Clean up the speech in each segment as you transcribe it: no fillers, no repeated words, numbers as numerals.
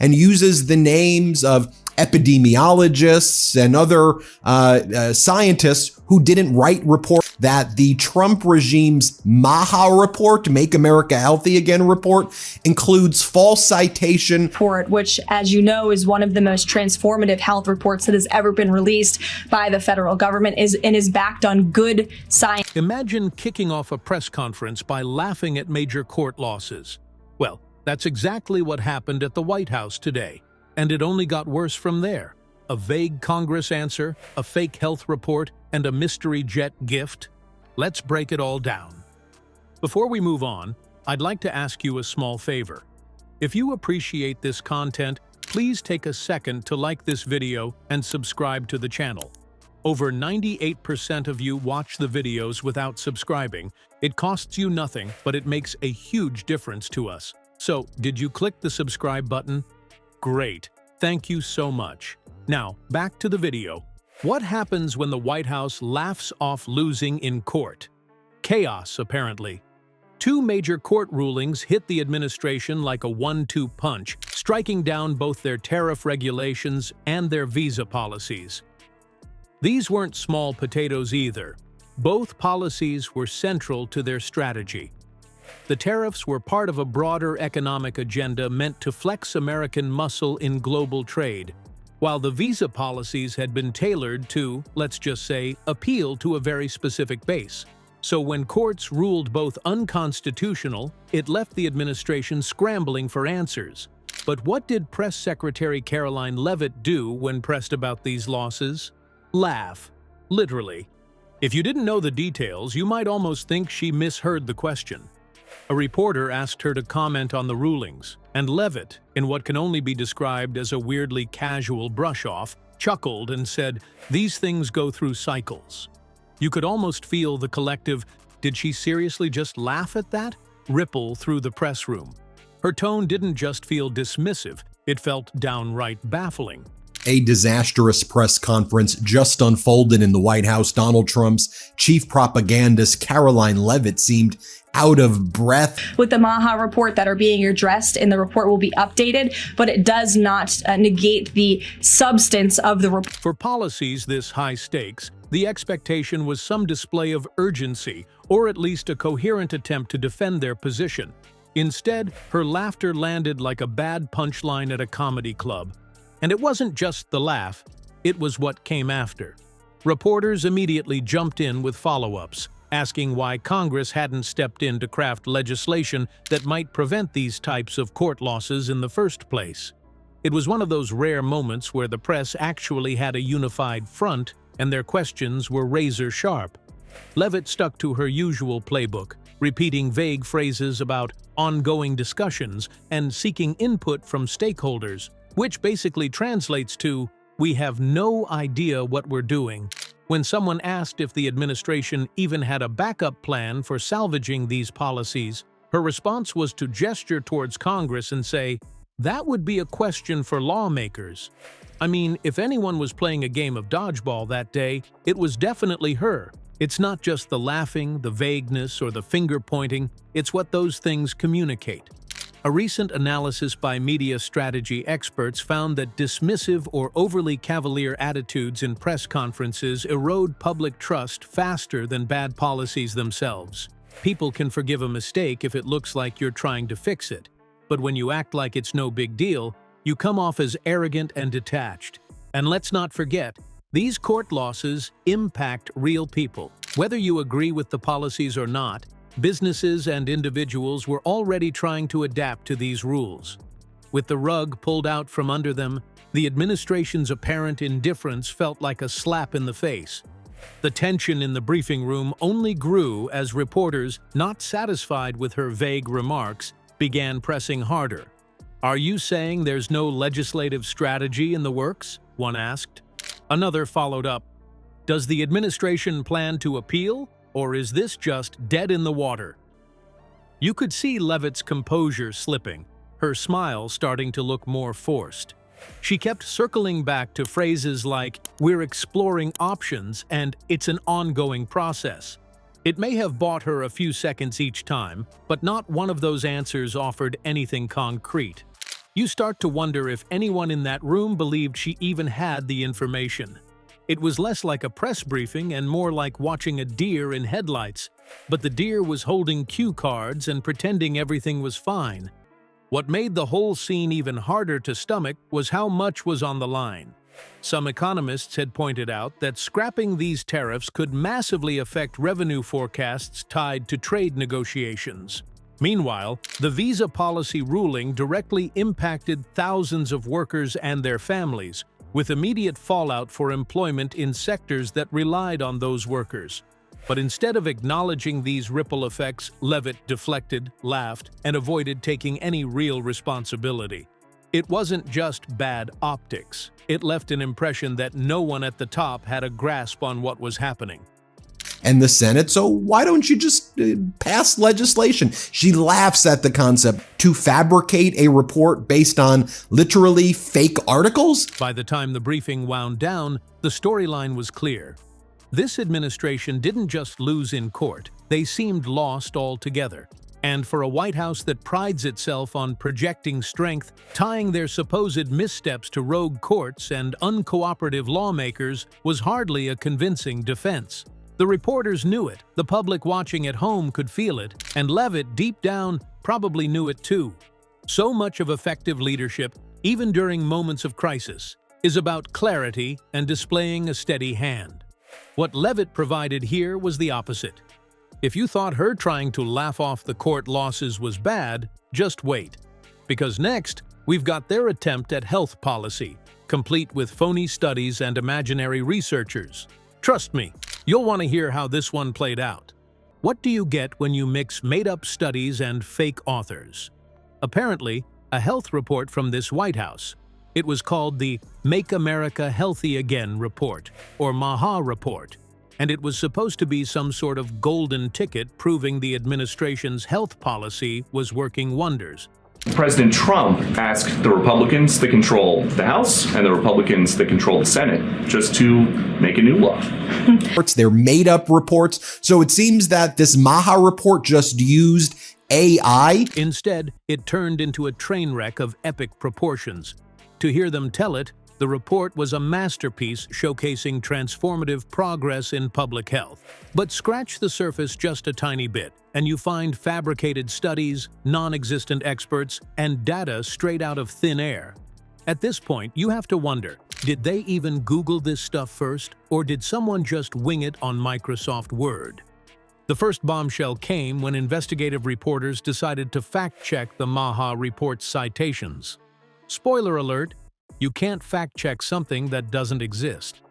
and uses the names of epidemiologists and other scientists who didn't write reports that the Trump regime's MAHA report, Make America Healthy Again report, includes false citation. Report, which, as you know, is one of the most transformative health reports that has ever been released by the federal government is backed on good science. Imagine kicking off a press conference by laughing at major court losses. Well, that's exactly what happened at the White House today. And it only got worse from there. A vague Congress answer, a fake health report, and a mystery jet gift. Let's break it all down. Before we move on, I'd like to ask you a small favor. If you appreciate this content, please take a second to like this video and subscribe to the channel. Over 98% of you watch the videos without subscribing. It costs you nothing, but it makes a huge difference to us. So, did you click the subscribe button? Great. Thank you so much. Now, back to the video. What happens when the White House laughs off losing in court? Chaos, apparently. Two major court rulings hit the administration like a 1-2 punch, striking down both their tariff regulations and their visa policies. These weren't small potatoes either. Both policies were central to their strategy. The tariffs were part of a broader economic agenda meant to flex American muscle in global trade, while the visa policies had been tailored to, let's just say, appeal to a very specific base. So when courts ruled both unconstitutional, it left the administration scrambling for answers. But what did Press Secretary Karoline Leavitt do when pressed about these losses? Laugh. Literally. If you didn't know the details, you might almost think she misheard the question. A reporter asked her to comment on the rulings, and Leavitt, in what can only be described as a weirdly casual brush-off, chuckled and said, "These things go through cycles." You could almost feel the collective, "Did she seriously just laugh at that?" ripple through the press room. Her tone didn't just feel dismissive, it felt downright baffling. A disastrous press conference just unfolded in the White House. Donald Trump's chief propagandist, Karoline Leavitt, seemed out of breath. With the MAHA report that are being addressed, and the report will be updated, but it does not negate the substance of the report. For policies this high stakes, the expectation was some display of urgency, or at least a coherent attempt to defend their position. Instead, her laughter landed like a bad punchline at a comedy club. And it wasn't just the laugh, it was what came after. Reporters immediately jumped in with follow-ups, asking why Congress hadn't stepped in to craft legislation that might prevent these types of court losses in the first place. It was one of those rare moments where the press actually had a unified front and their questions were razor-sharp. Leavitt stuck to her usual playbook, repeating vague phrases about ongoing discussions and seeking input from stakeholders, which basically translates to, "We have no idea what we're doing." When someone asked if the administration even had a backup plan for salvaging these policies, her response was to gesture towards Congress and say, "That would be a question for lawmakers." I mean, if anyone was playing a game of dodgeball that day, it was definitely her. It's not just the laughing, the vagueness, or the finger-pointing, it's what those things communicate. A recent analysis by media strategy experts found that dismissive or overly cavalier attitudes in press conferences erode public trust faster than bad policies themselves. People can forgive a mistake if it looks like you're trying to fix it, but when you act like it's no big deal, you come off as arrogant and detached. And let's not forget, these court losses impact real people. Whether you agree with the policies or not, businesses and individuals were already trying to adapt to these rules. With the rug pulled out from under them, the administration's apparent indifference felt like a slap in the face. The tension in the briefing room only grew as reporters, not satisfied with her vague remarks, began pressing harder. "Are you saying there's no legislative strategy in the works?" one asked. Another followed up. "Does the administration plan to appeal? Or is this just dead in the water?" You could see Leavitt's composure slipping, her smile starting to look more forced. She kept circling back to phrases like, "We're exploring options," and "It's an ongoing process." It may have bought her a few seconds each time, but not one of those answers offered anything concrete. You start to wonder if anyone in that room believed she even had the information. It was less like a press briefing and more like watching a deer in headlights, but the deer was holding cue cards and pretending everything was fine. What made the whole scene even harder to stomach was how much was on the line. Some economists had pointed out that scrapping these tariffs could massively affect revenue forecasts tied to trade negotiations. Meanwhile, the visa policy ruling directly impacted thousands of workers and their families, with immediate fallout for employment in sectors that relied on those workers. But instead of acknowledging these ripple effects, Levitt deflected, laughed, and avoided taking any real responsibility. It wasn't just bad optics. It left an impression that no one at the top had a grasp on what was happening. And the Senate, so why don't you just pass legislation? She laughs at the concept to fabricate a report based on literally fake articles. By the time the briefing wound down, the storyline was clear. This administration didn't just lose in court, they seemed lost altogether. And for a White House that prides itself on projecting strength, tying their supposed missteps to rogue courts and uncooperative lawmakers was hardly a convincing defense. The reporters knew it, the public watching at home could feel it, and Levitt, deep down, probably knew it too. So much of effective leadership, even during moments of crisis, is about clarity and displaying a steady hand. What Levitt provided here was the opposite. If you thought her trying to laugh off the court losses was bad, just wait. Because next, we've got their attempt at health policy, complete with phony studies and imaginary researchers. Trust me, you'll want to hear how this one played out. What do you get when you mix made-up studies and fake authors? Apparently, a health report from this White House. It was called the Make America Healthy Again report, or MAHA report, and it was supposed to be some sort of golden ticket proving the administration's health policy was working wonders. President Trump asked the Republicans to control the House and the Republicans to control the Senate just to make a new law. They're made-up reports, so it seems that this MAHA report just used AI. Instead, it turned into a train wreck of epic proportions. To hear them tell it, the report was a masterpiece showcasing transformative progress in public health. But scratch the surface just a tiny bit, and you find fabricated studies, non-existent experts, and data straight out of thin air. At this point, you have to wonder, did they even Google this stuff first, or did someone just wing it on Microsoft Word? The first bombshell came when investigative reporters decided to fact-check the MAHA report's citations. Spoiler alert, you can't fact-check something that doesn't exist.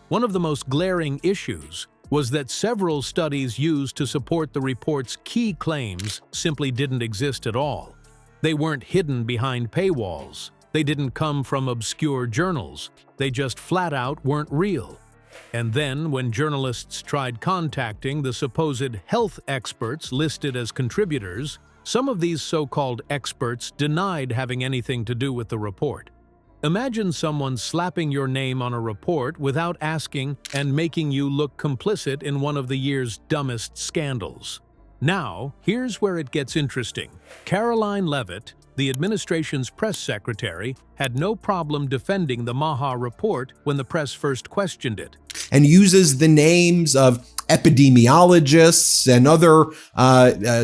One of the most glaring issues was that several studies used to support the report's key claims simply didn't exist at all. They weren't hidden behind paywalls. They didn't come from obscure journals. They just flat out weren't real. And then, when journalists tried contacting the supposed health experts listed as contributors, some of these so-called experts denied having anything to do with the report. Imagine someone slapping your name on a report without asking and making you look complicit in one of the year's dumbest scandals. Now, here's where it gets interesting. Caroline Levitt, the administration's press secretary, had no problem defending the MAHA report when the press first questioned it. And uses the names of epidemiologists and other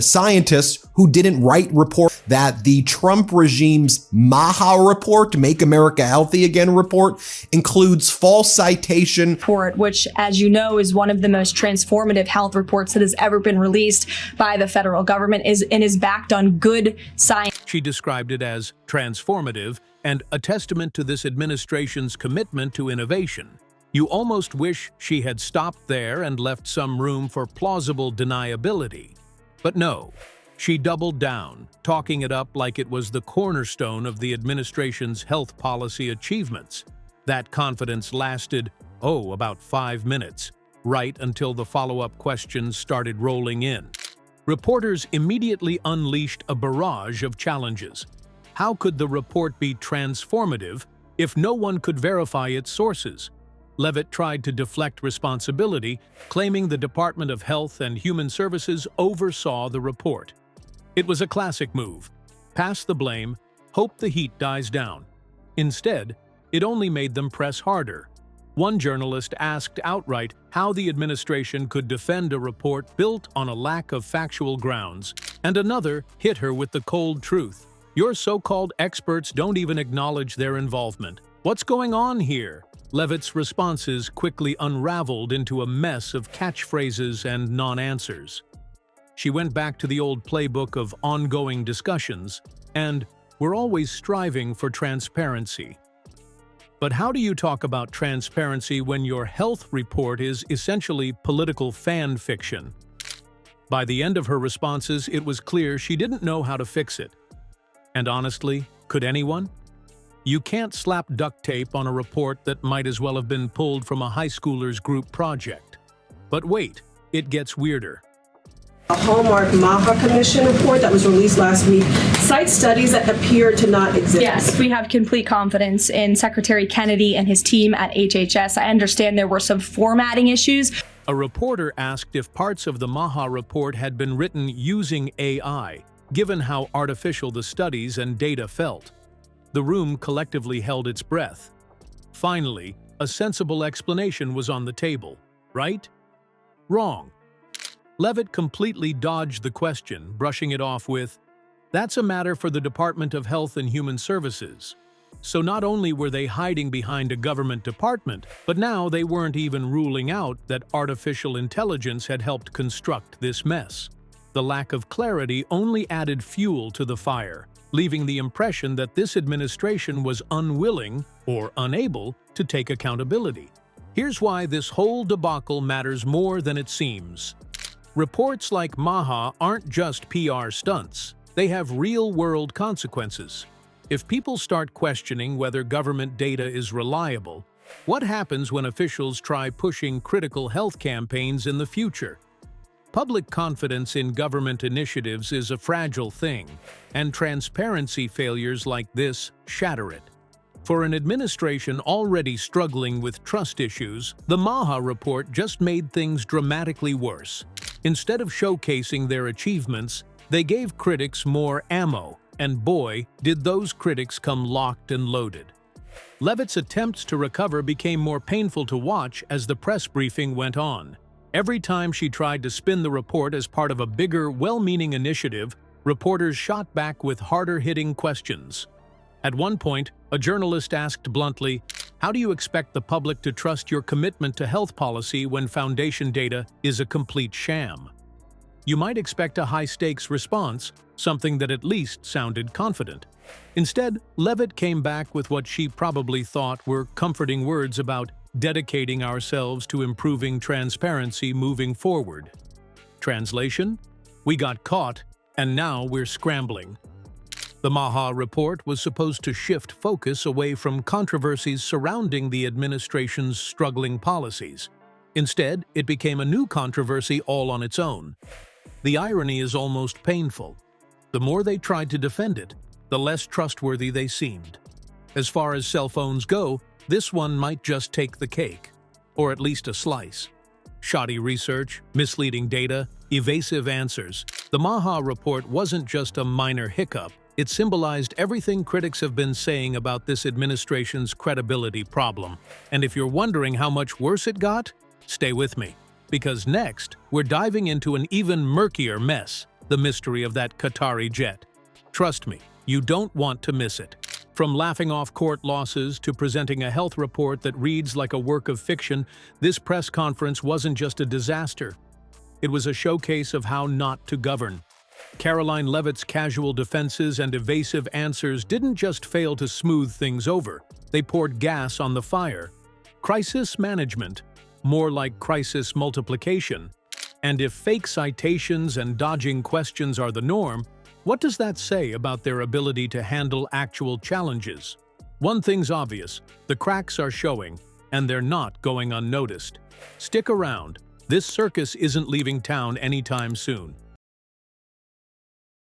scientists who didn't write reports. That the Trump regime's MAHA report, Make America Healthy Again report, includes false citation. Report, which, as you know, is one of the most transformative health reports that has ever been released by the federal government, is backed on good science. She described it as transformative and a testament to this administration's commitment to innovation. You almost wish she had stopped there and left some room for plausible deniability. But no, she doubled down, talking it up like it was the cornerstone of the administration's health policy achievements. That confidence lasted, about 5 minutes, right until the follow-up questions started rolling in. Reporters immediately unleashed a barrage of challenges. How could the report be transformative if no one could verify its sources? Levitt tried to deflect responsibility, claiming the Department of Health and Human Services oversaw the report. It was a classic move. Pass the blame, hope the heat dies down. Instead, it only made them press harder. One journalist asked outright how the administration could defend a report built on a lack of factual grounds, and another hit her with the cold truth. Your so-called experts don't even acknowledge their involvement. What's going on here? Levitt's responses quickly unraveled into a mess of catchphrases and non-answers. She went back to the old playbook of ongoing discussions, and we're always striving for transparency. But how do you talk about transparency when your health report is essentially political fan fiction? By the end of her responses, it was clear she didn't know how to fix it. And honestly, could anyone? You can't slap duct tape on a report that might as well have been pulled from a high schooler's group project. But wait, it gets weirder. A hallmark MAHA Commission report that was released last week cites studies that appear to not exist. Yes, we have complete confidence in Secretary Kennedy and his team at HHS. I understand there were some formatting issues. A reporter asked if parts of the MAHA report had been written using AI, given how artificial the studies and data felt. The room collectively held its breath. Finally, a sensible explanation was on the table. Right? Wrong. Levitt completely dodged the question, brushing it off with, "That's a matter for the Department of Health and Human Services." So not only were they hiding behind a government department, but now they weren't even ruling out that artificial intelligence had helped construct this mess. The lack of clarity only added fuel to the fire, leaving the impression that this administration was unwilling or unable to take accountability. Here's why this whole debacle matters more than it seems. Reports like MAHA aren't just PR stunts. They have real-world consequences. If people start questioning whether government data is reliable, what happens when officials try pushing critical health campaigns in the future? Public confidence in government initiatives is a fragile thing, and transparency failures like this shatter it. For an administration already struggling with trust issues, the MAHA report just made things dramatically worse. Instead of showcasing their achievements, they gave critics more ammo, and boy, did those critics come locked and loaded. Levitt's attempts to recover became more painful to watch as the press briefing went on. Every time she tried to spin the report as part of a bigger, well-meaning initiative, reporters shot back with harder-hitting questions. At one point, a journalist asked bluntly, "How do you expect the public to trust your commitment to health policy when foundation data is a complete sham?" You might expect a high-stakes response, something that at least sounded confident. Instead, Levitt came back with what she probably thought were comforting words about dedicating ourselves to improving transparency moving forward. Translation? We got caught, and now we're scrambling. The MAHA report was supposed to shift focus away from controversies surrounding the administration's struggling policies. Instead, it became a new controversy all on its own. The irony is almost painful. The more they tried to defend it, the less trustworthy they seemed. As far as cell phones go, this one might just take the cake, or at least a slice. Shoddy research, misleading data, evasive answers. The MAHA report wasn't just a minor hiccup. It symbolized everything critics have been saying about this administration's credibility problem. And if you're wondering how much worse it got, stay with me. Because next, we're diving into an even murkier mess, the mystery of that Qatari jet. Trust me, you don't want to miss it. From laughing off court losses to presenting a health report that reads like a work of fiction, this press conference wasn't just a disaster. It was a showcase of how not to govern. Caroline Levitt's casual defenses and evasive answers didn't just fail to smooth things over, they poured gas on the fire. Crisis management, more like crisis multiplication. And if fake citations and dodging questions are the norm, what does that say about their ability to handle actual challenges? One thing's obvious, the cracks are showing, and they're not going unnoticed. Stick around, this circus isn't leaving town anytime soon.